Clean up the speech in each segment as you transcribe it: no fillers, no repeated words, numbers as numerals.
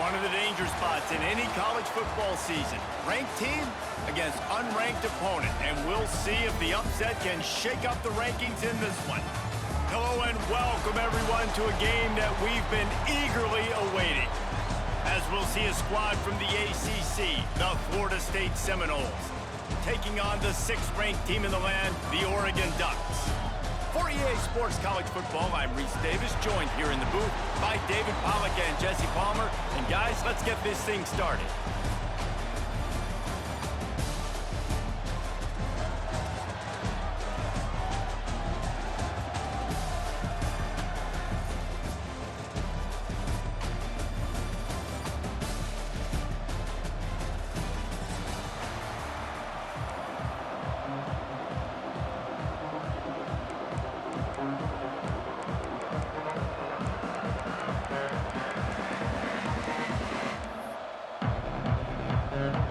One of the danger spots in any college football season. Ranked team against unranked opponent. And we'll see if the upset can shake up the rankings in this one. Hello and welcome everyone to a game that we've been eagerly awaiting. As we'll see a squad from the ACC, the Florida State Seminoles, taking on the 6th-ranked team in the land, the Oregon Ducks. For EA Sports College Football, I'm Reese Davis, joined here in the booth by David Pollack and Jesse Palmer. And guys, let's get this thing started.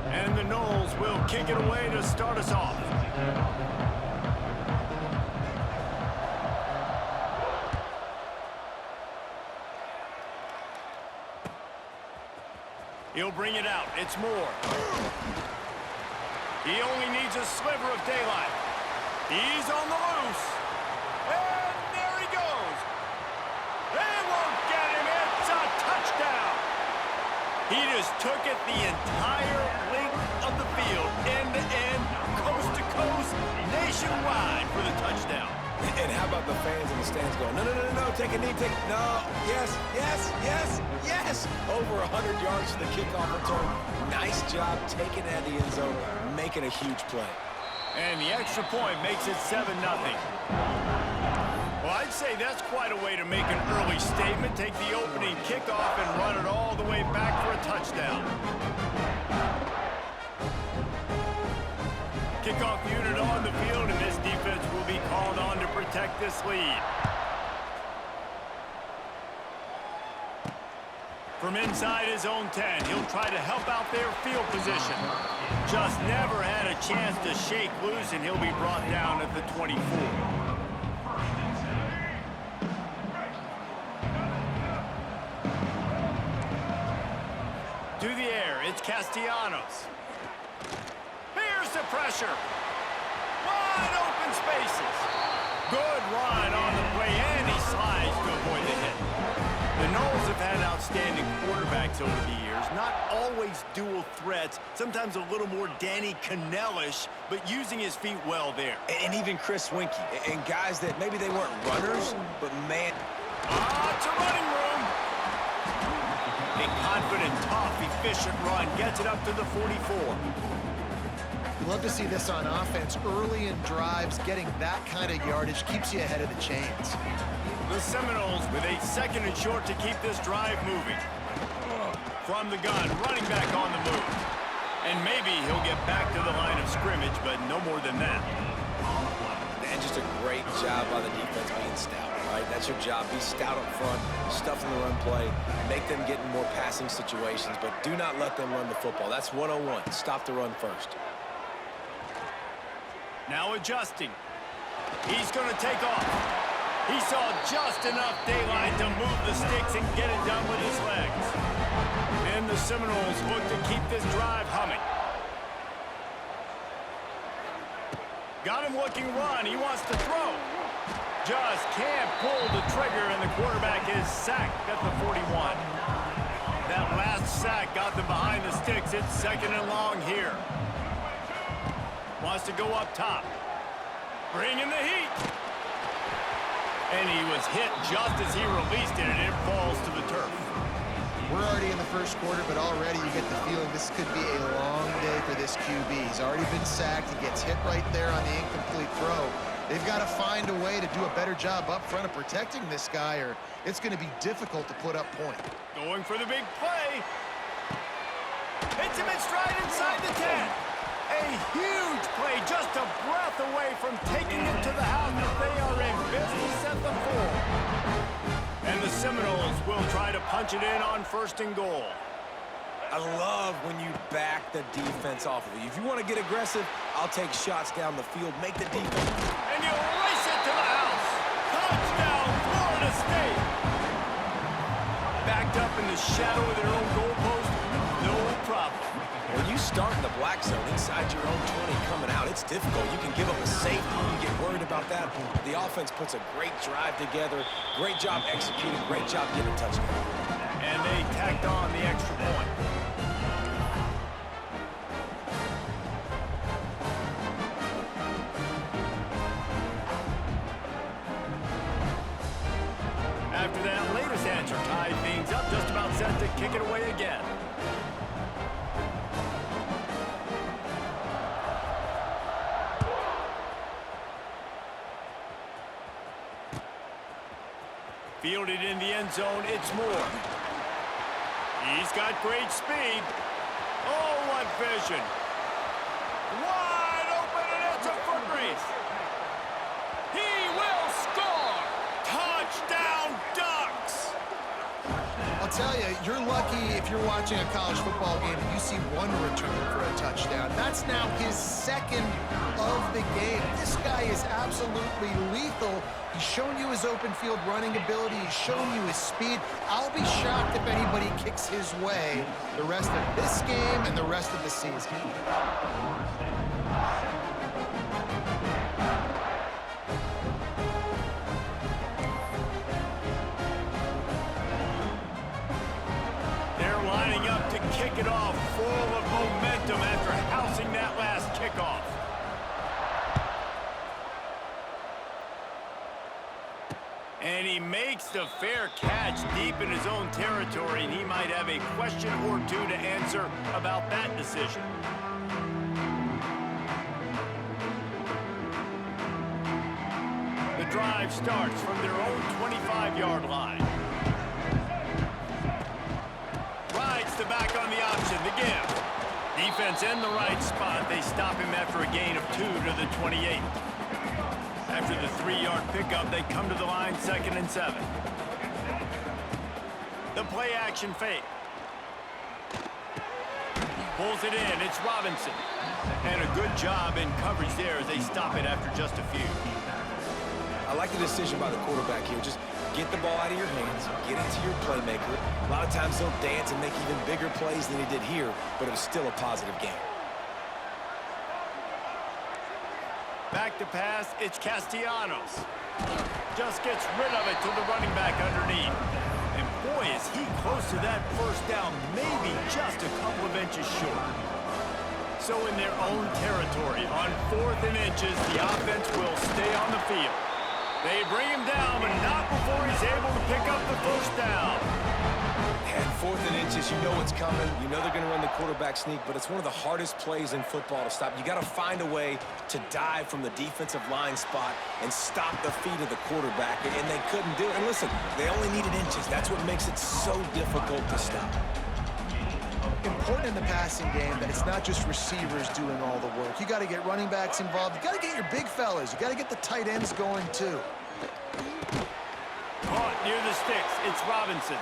And the Noles will kick it away to start us off. He'll bring it out. It's Moore. He only needs a sliver of daylight. He's on the loose. And there he goes. They won't get him. It's a touchdown. He just took it the entire length of the field, end-to-end, coast-to-coast, nationwide for the touchdown. And how about the fans in the stands going, no, take a knee, no, yes. Over 100 yards to the kickoff return. Nice job taking that in the end zone, making a huge play. And the extra point makes it 7-0. Well, I'd say that's quite a way to make an early statement. Take the opening kickoff and run it all the way back for a touchdown. Kickoff unit on the field, and this defense will be called on to protect this lead. From inside his own 10, he'll try to help out their field position. Just never had a chance to shake loose, and he'll be brought down at the 24. To the air, it's Castellanos. Here's the pressure. Wide open spaces. Good run on the play, and he slides to avoid the hit. The Noles have had outstanding quarterbacks over the years. Not always dual threats, sometimes a little more Danny Cannell-ish, but using his feet well there. And even Chris Winkie, and guys that maybe they weren't runners, but man. It's a running room. A confident, tough, efficient run gets it up to the 44. You love to see this on offense. Early in drives, getting that kind of yardage keeps you ahead of the chains. The Seminoles with a 2nd and short to keep this drive moving. From the gun, running back on the move. And maybe he'll get back to the line of scrimmage, but no more than that. And just a great job by the defense being stout, right? That's your job. Be stout up front, stuff in the run play, make them get in more passing situations, but do not let them run the football. That's 101. Stop the run first. Now adjusting. He's going to take off. He saw just enough daylight to move the sticks and get it done with his legs. And the Seminoles look to keep this drive humming. Got him looking run. He wants to throw. Just can't pull the trigger, and the quarterback is sacked at the 41. That last sack got them behind the sticks. It's 2nd and long here. Wants to go up top. Bring in the heat. And he was hit just as he released it, and it falls to the turf. We're already in the first quarter, but already you get the feeling this could be a long day for this QB. He's already been sacked. He gets hit right there on the incomplete throw. They've got to find a way to do a better job up front of protecting this guy, or it's going to be difficult to put up point. Going for the big play. Hits him in stride inside the 10. A huge play, just a breath away from taking it to the house, but they are in business at the 4. And the Seminoles will try to punch it in on 1st and goal. I love when you back the defense off of you. If you want to get aggressive, I'll take shots down the field, make the defense. And you race it to the house. Touchdown, Florida State. Backed up in the shadow of their own goalpost. start in the black zone inside your own 20 coming out. It's difficult. You can give up a safety. You get worried about that. The offense puts a great drive together. Great job executing. Great job getting a touchdown. And they tacked on the extra point. After that latest answer tied things up, just about set to kick it away again. Fielded in the end zone, it's Moore. He's got great speed. Oh, what vision. Wide open, and it's a foot race. He will score. Touchdown, Ducks. I'll tell you, you're lucky if you're watching a college football game and you see one return for a touchdown. That's now his second of the game. This guy is absolutely lethal. He's shown you his open field running ability. He's shown you his speed. I'll be shocked if anybody kicks his way the rest of this game and the rest of the season. They're lining up to kick it off, full of momentum after housing that last kickoff. And he makes the fair catch deep in his own territory, and he might have a question or two to answer about that decision. The drive starts from their own 25-yard line. Rides the back on the option, the give. Defense in the right spot. They stop him after a gain of 2 to the 28. After the 3-yard pickup, they come to the line, 2nd and 7. The play action fake. Pulls it in, it's Robinson. And a good job in coverage there as they stop it after just a few. I like the decision by the quarterback here. Just get the ball out of your hands, get it to your playmaker. A lot of times they'll dance and make even bigger plays than he did here, but it was still a positive game. Back to pass, it's Castellanos. Just gets rid of it to the running back underneath. And boy, is he close to that first down, maybe just a couple of inches short. So in their own territory, on 4th and inches, the offense will stay on the field. They bring him down, but not before he's able to pick up the first down. And 4th and inches, you know it's coming. You know they're going to run the quarterback sneak, but it's one of the hardest plays in football to stop. You got to find a way to dive from the defensive line spot and stop the feet of the quarterback, and they couldn't do it. And listen, they only needed inches. That's what makes it so difficult to stop. Important in the passing game that it's not just receivers doing all the work. You got to get running backs involved. You got to get your big fellas. You got to get the tight ends going too. Caught near the sticks, it's Robinson.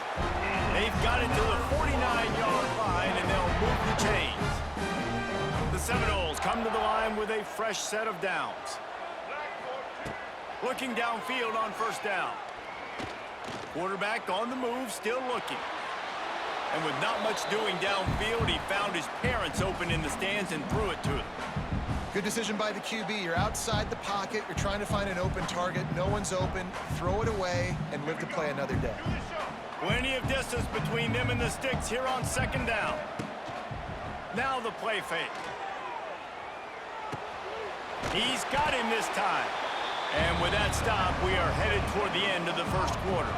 They've got it to the 49-yard line, and they'll move the chains. The Seminoles come to the line with a fresh set of downs. Looking downfield on first down. Quarterback on the move, still looking. And with not much doing downfield, he found his parents open in the stands and threw it to him. Good decision by the QB. You're outside the pocket. You're trying to find an open target. No one's open. Throw it away and live to play another day. Plenty of distance between them and the sticks here on 2nd down. Now the play fake. He's got him this time. And with that stop, we are headed toward the end of the first quarter.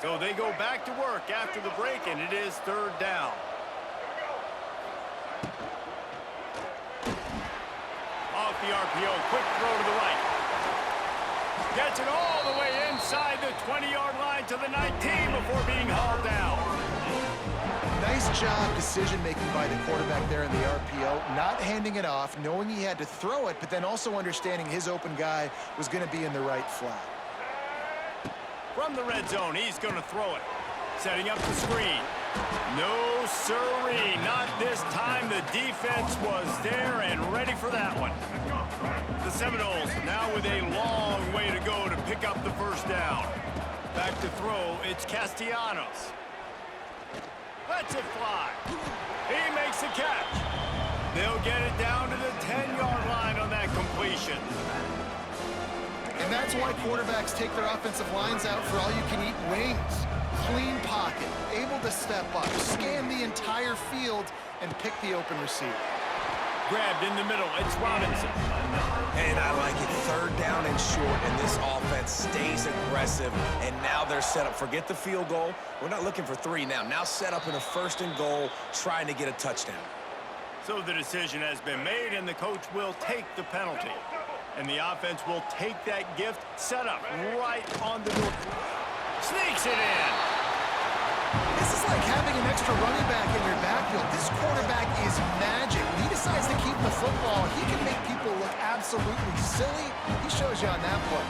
So they go back to work after the break, and it is 3rd down. Off the RPO, quick throw to the right. Gets it all the way inside the 20-yard line to the 19 before being hauled down. Nice job decision-making by the quarterback there in the RPO, not handing it off, knowing he had to throw it, but then also understanding his open guy was going to be in the right flat. From the red zone, he's going to throw it. Setting up the screen. No, sirree. Not this time. The defense was there and ready for that one. The Seminoles now with a long way to go to pick up the first down. Back to throw, it's Castellanos. Lets it fly. He makes the catch. They'll get it down to the 10-yard line on that completion. And that's why quarterbacks take their offensive lines out for all-you-can-eat wings. Clean pocket, able to step up, scan the entire field, and pick the open receiver. Grabbed in the middle, it's Robinson. And I like it. Third down and short, and this offense stays aggressive. And now they're set up. Forget the field goal. We're not looking for 3 now. Now set up in a 1st and goal, trying to get a touchdown. So the decision has been made, and the coach will take the penalty. And the offense will take that gift, set up right on the door. Sneaks it in. This is like having an extra running back in your backfield. This quarterback is magic. When he decides to keep the football, he can make people look absolutely silly. He shows you on that play.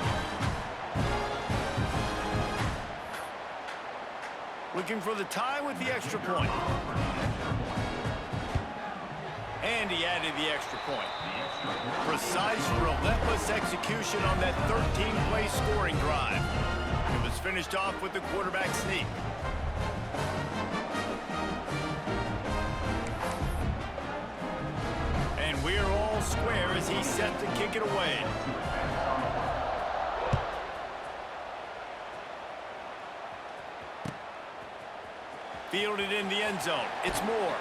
Looking for the tie with the extra point. And he added the extra point. Precise, relentless execution on that 13-play scoring drive. It was finished off with the quarterback sneak. And we're all square as he's set to kick it away. Fielded in the end zone. It's Moore.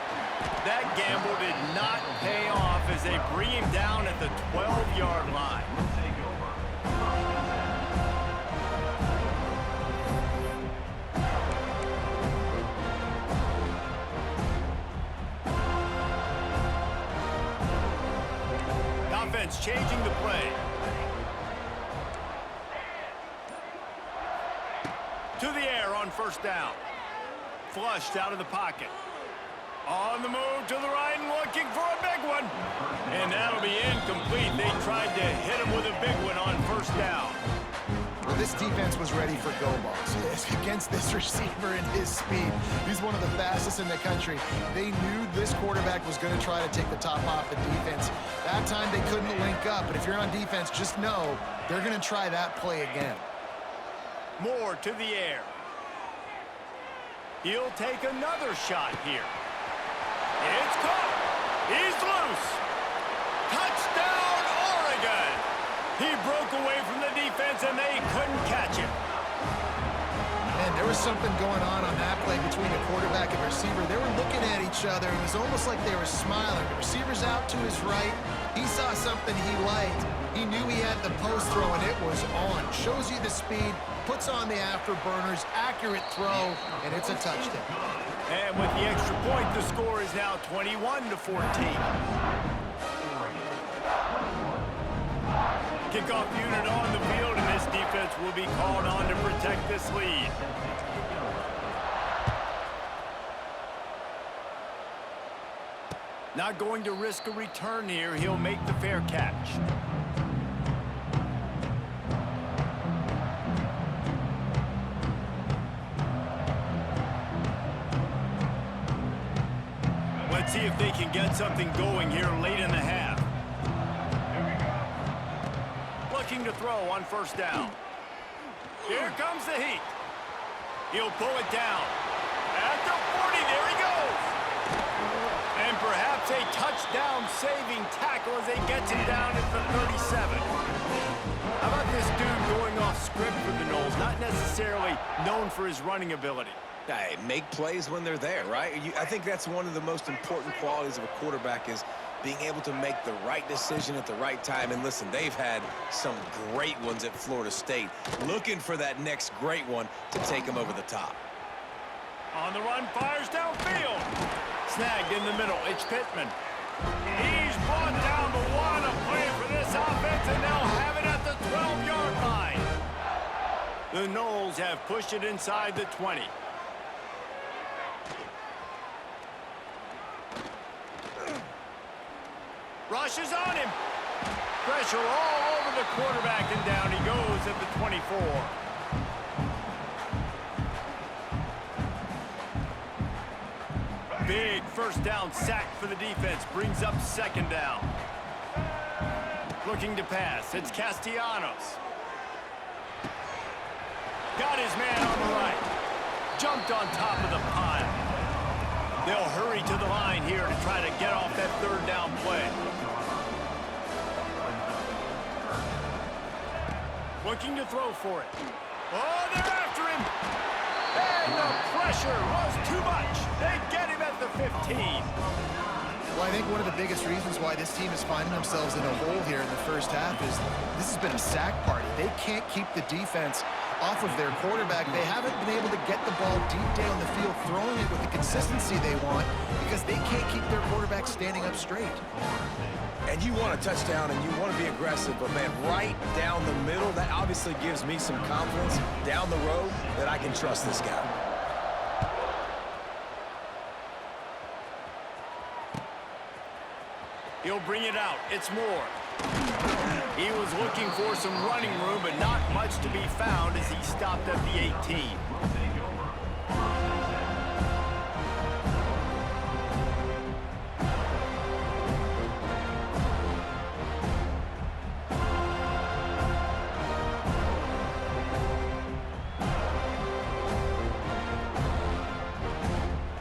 That gamble did not pay off as they bring him down at the 12-yard line. Offense changing the play. To the air on 1st down. Flushed out of the pocket. On the move to the right and looking for a big one. And that'll be incomplete. They tried to hit him with a big one on 1st down. Well, this defense was ready for go balls against this receiver and his speed. He's one of the fastest in the country. They knew this quarterback was going to try to take the top off the defense. That time they couldn't link up, but if you're on defense, just know they're going to try that play again. Moore to the air. He'll take another shot here. It's caught. He's loose. Touchdown, Oregon. He broke away from the defense, and they couldn't catch him. Man, there was something going on that play between the quarterback and receiver. They were looking at each other. It was almost like they were smiling. The receiver's out to his right. He saw something he liked. He knew he had the post throw, and it was on. Shows you the speed, puts on the afterburners, accurate throw, and it's a touchdown. And with the extra point, the score is now 21-14. Kickoff unit on the field, and this defense will be called on to protect this lead. Not going to risk a return here. He'll make the fair catch. Let's see if they can get something going here late in the half. Looking to throw on 1st down. Here comes the heat. He'll pull it down. At the 40, there he goes. And perhaps a touchdown-saving tackle as they get him down at the 37. How about this dude going off script for the Noles? Not necessarily known for his running ability. Hey, make plays when they're there, right? I think that's one of the most important qualities of a quarterback is being able to make the right decision at the right time. And listen, they've had some great ones at Florida State. Looking for that next great one to take them over the top. On the run, fires downfield. Snagged in the middle, it's Pittman. He's brought down the one, a play for this offense, and they'll have it at the 12-yard line. The Noles have pushed it inside the 20. Rushes on him. Pressure all over the quarterback, and down he goes at the 24. first down sack for the defense. Brings up second down. Looking to pass. It's Castellanos. Got his man on the right. Jumped on top of the pile. They'll hurry to the line here to try to get off that third down play. Looking to throw for it. Oh, they're after him. And the pressure was too much. They get him at the 15. Well, I think one of the biggest reasons why this team is finding themselves in a hole here in the first half is this has been a sack party. They can't keep the defense off of their quarterback. They haven't been able to get the ball deep down the field, throwing it with the consistency they want because they can't keep their quarterback standing up straight. And you want a touchdown and you want to be aggressive, but man, right down the middle, that obviously gives me some confidence down the road that I can trust this guy. He'll bring it out. It's Moore. He was looking for some running room, but not much to be found as he stopped at the 18.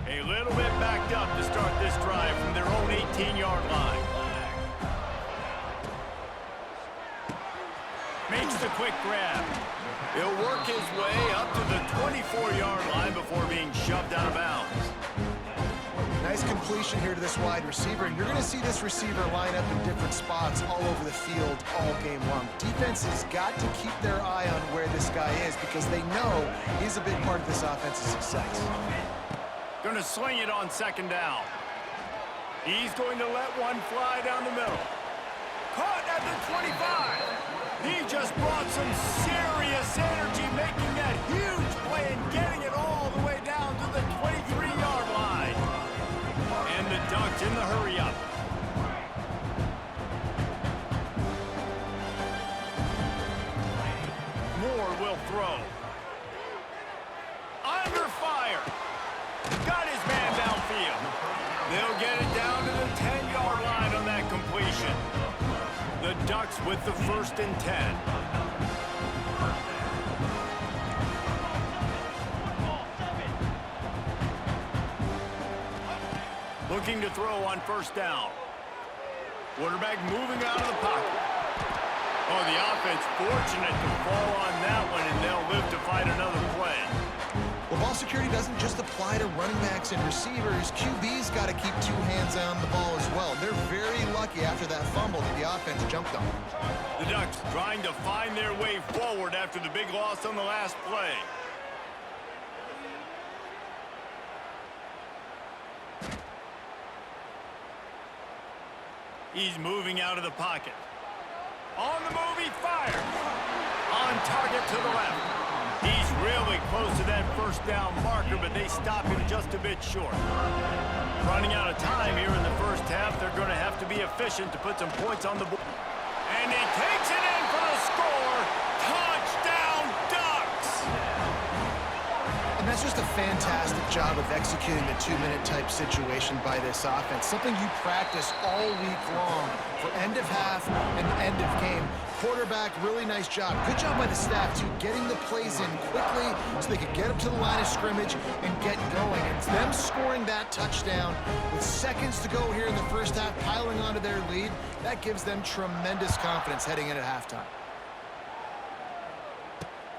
A little bit backed up to start this drive from their own 18-yard line. Makes the quick grab. He'll work his way up to the 24-yard line before being shoved out of bounds. Nice completion here to this wide receiver, and you're going to see this receiver line up in different spots all over the field all game long. Defense has got to keep their eye on where this guy is because they know he's a big part of this offensive success. Going to sling it on second down. He's going to let one fly down the middle. Caught at the 25. He just brought some serious energy, making that huge play and getting it all the way down to the 23-yard line. And the Ducks in the hurry-up. Moore will throw. Under fire. Got his man downfield. They'll get it down to the 10-yard line on that completion. The Ducks with the 1st and 10. Looking to throw on first down. Quarterback moving out of the pocket. Oh, the offense fortunate to fall on that one, and they'll live to fight another play. Well, ball security doesn't just apply to running backs and receivers. QB's got to keep two hands on the ball as well. They're very lucky after that fumble that the offense jumped on. The Ducks trying to find their way forward after the big loss on the last play. He's moving out of the pocket. On the move, he fires. On target to the left. He's really close to that first down marker, but they stop him just a bit short. Running out of time here in the first half, they're going to have to be efficient to put some points on the board. And he takes it in for the score. Touchdown, Ducks! And that's just a fantastic job of executing the two-minute type situation by this offense. Something you practice all week long for end of half and end of game. Quarterback, really nice job. Good job by the staff, too, getting the plays in quickly so they could get up to the line of scrimmage and get going. It's them scoring that touchdown with seconds to go here in the first half, piling onto their lead. That gives them tremendous confidence heading in at halftime.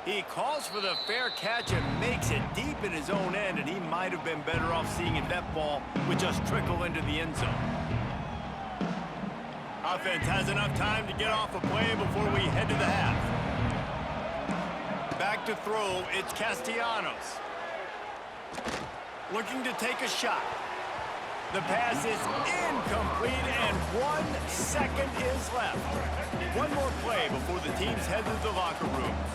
He calls for the fair catch and makes it deep in his own end, and he might have been better off seeing if that ball would just trickle into the end zone. Offense has enough time to get off a play before we head to the half. Back to throw, it's Castellanos. Looking to take a shot. The pass is incomplete, and 1 second is left. One more play before the teams head to the locker rooms.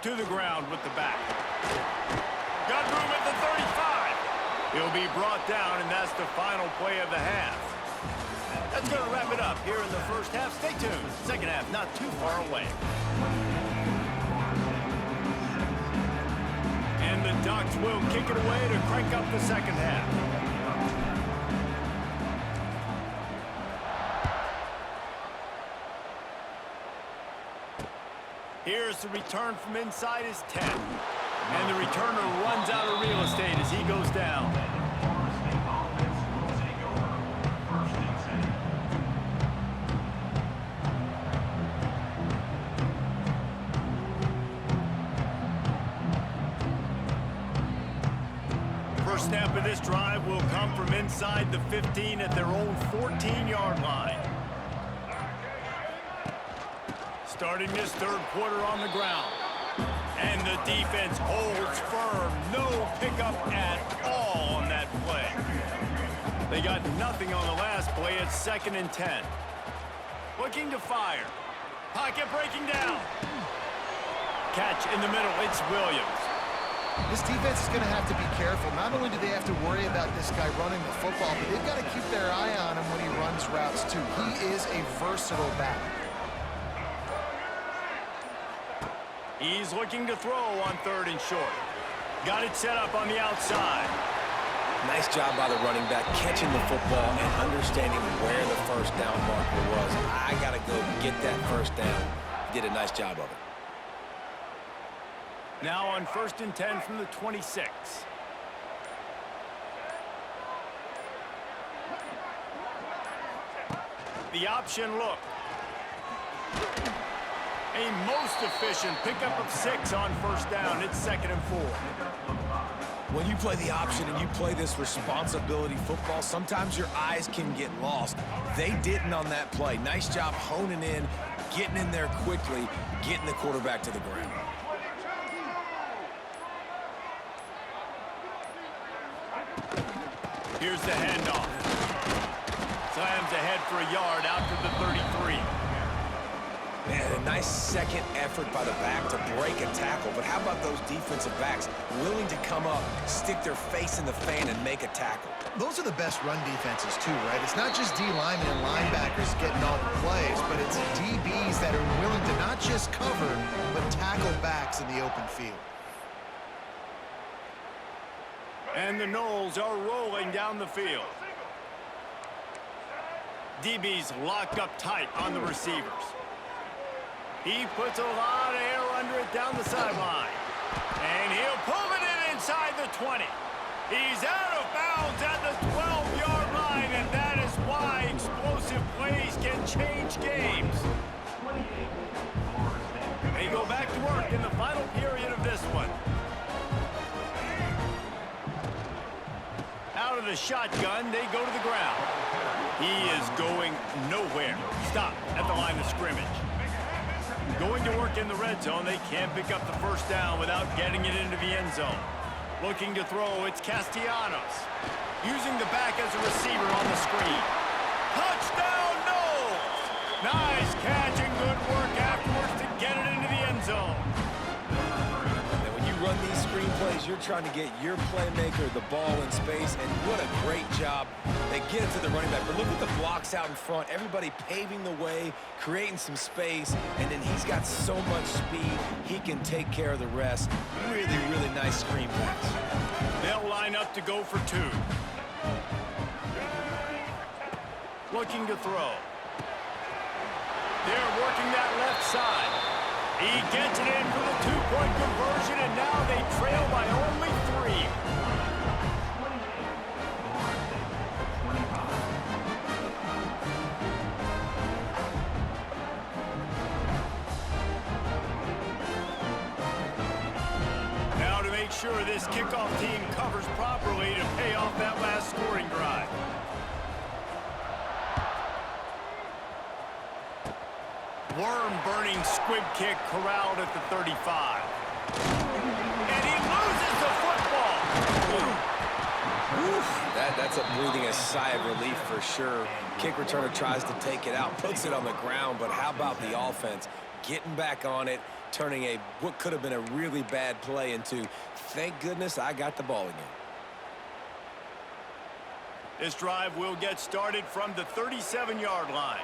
To the ground with the back. Got room at the 35. He'll be brought down, and that's the final play of the half. That's going to wrap it up here in the first half. Stay tuned. Second half not too far away. And And the Ducks will kick it away to crank up the second half. Here's the return from inside his 10. And the returner runs out of real estate as he goes down. First snap of this drive will come from inside the 15 at their own 14-yard line. Starting this third quarter on the ground. And the defense holds firm. No pickup at all on that play. They got nothing on the last play. It's 2nd and 10. Looking to fire. Pocket breaking down. Catch in the middle. It's Williams. This defense is going to have to be careful. Not only do they have to worry about this guy running the football, but they've got to keep their eye on him when he runs routes too. He is a versatile back. He's looking to throw on 3rd and short. Got it set up on the outside. Nice job by the running back catching the football and understanding where the first down marker was. I got to go get that first down. Did a nice job of it. Now on 1st and 10 from the 26. The option look. A most efficient pickup of 6 on 1st down. It's 2nd and 4. When you play the option and you play this responsibility football, sometimes your eyes can get lost. They didn't on that play. Nice job honing in, getting in there quickly, getting the quarterback to the ground. Here's the handoff. Slams ahead for a yard out to the 33. Man, a nice second effort by the back to break a tackle. But how about those defensive backs willing to come up, stick their face in the fan, and make a tackle? Those are the best run defenses too, right? It's not just D linemen and linebackers getting all the plays, but it's DBs that are willing to not just cover, but tackle backs in the open field. And the Noles are rolling down the field. DB's locked up tight on the receivers. He puts a lot of air under it down the sideline. And he'll pull it in inside the 20. He's out of bounds at the 12-yard line, and that is why explosive plays can change games. They go back to work in the final period of this one. Out of the shotgun, they go to the ground. He is going nowhere. Stop at the line of scrimmage. Going to work in the red zone. They can't pick up the first down without getting it into the end zone. Looking to throw, it's Castellanos. Using the back as a receiver on the screen. Touchdown, Noles! Nice catch and good work afterwards to get it into the end zone. And when you run these screen plays, you're trying to get your playmaker the ball in space, and what a great job. They get it to the running back, but look at the blocks out in front. Everybody paving the way, creating some space, and then he's got so much speed, he can take care of the rest. Really, really nice screen pass. They'll line up to go for 2. Looking to throw. They're working that left side. He gets it in for the 2-point conversion, and now they trail by only 3. Now to make sure this kickoff team covers properly to pay off that last scoring drive. Worm-burning squib kick corralled at the 35. And he loses the football. That's a breathing a sigh of relief for sure. Kick returner tries to take it out, puts it on the ground, but how about the offense getting back on it, turning what could have been a really bad play into, thank goodness I got the ball again. This drive will get started from the 37-yard line.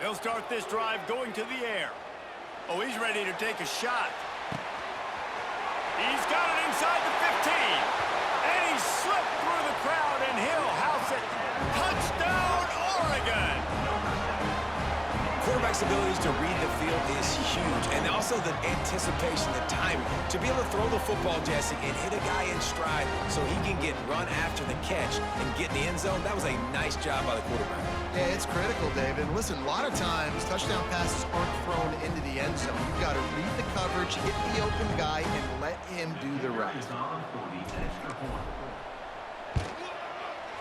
They'll start this drive going to the air. Oh, he's ready to take a shot. He's got it inside the 15. And he slipped through the crowd, and he'll house it. Touchdown, Oregon! Quarterback's abilities to read the field is huge, and also the anticipation, the timing. To be able to throw the football, Jesse, and hit a guy in stride so he can get run after the catch and get in the end zone, that was a nice job by the quarterback. Yeah, it's critical, David. Listen, a lot of times, touchdown passes aren't thrown into the end zone. You've got to read the coverage, hit the open guy, and let him do the rest.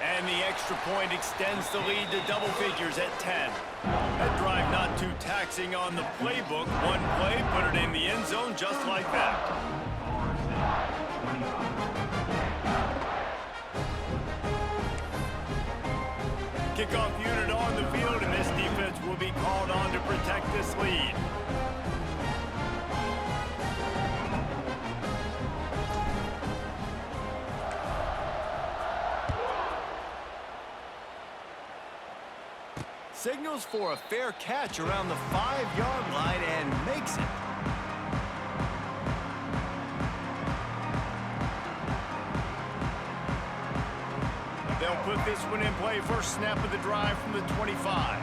And the extra point extends the lead to double figures at 10. That drive not too taxing on the playbook. One play, put it in the end zone just like that. Kickoff unit on the field, and this defense will be called on to protect this lead. Signals for a fair catch around the 5-yard line and makes it. They'll put this one in play. First snap of the drive from the 25.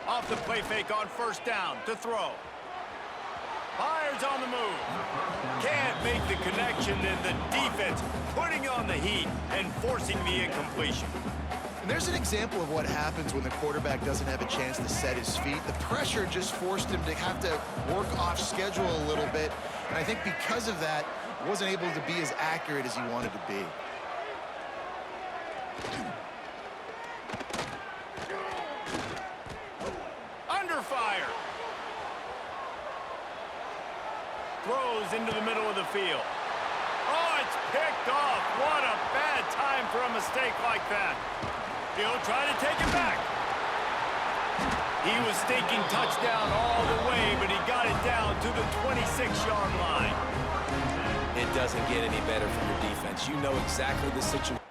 Off the play fake on first down to throw. Fires on the move. Can't make the connection, then the defense putting on the heat and forcing the incompletion. And there's an example of what happens when the quarterback doesn't have a chance to set his feet. The pressure just forced him to have to work off schedule a little bit. And I think because of that, he wasn't able to be as accurate as he wanted to be. Under fire. Throws into the middle of the field. Oh, it's picked off. What a bad time for a mistake like that. He'll try to take it back. He was thinking touchdown all the way, but he got it down to the 26-yard line. It doesn't get any better for your defense. You know exactly the situation.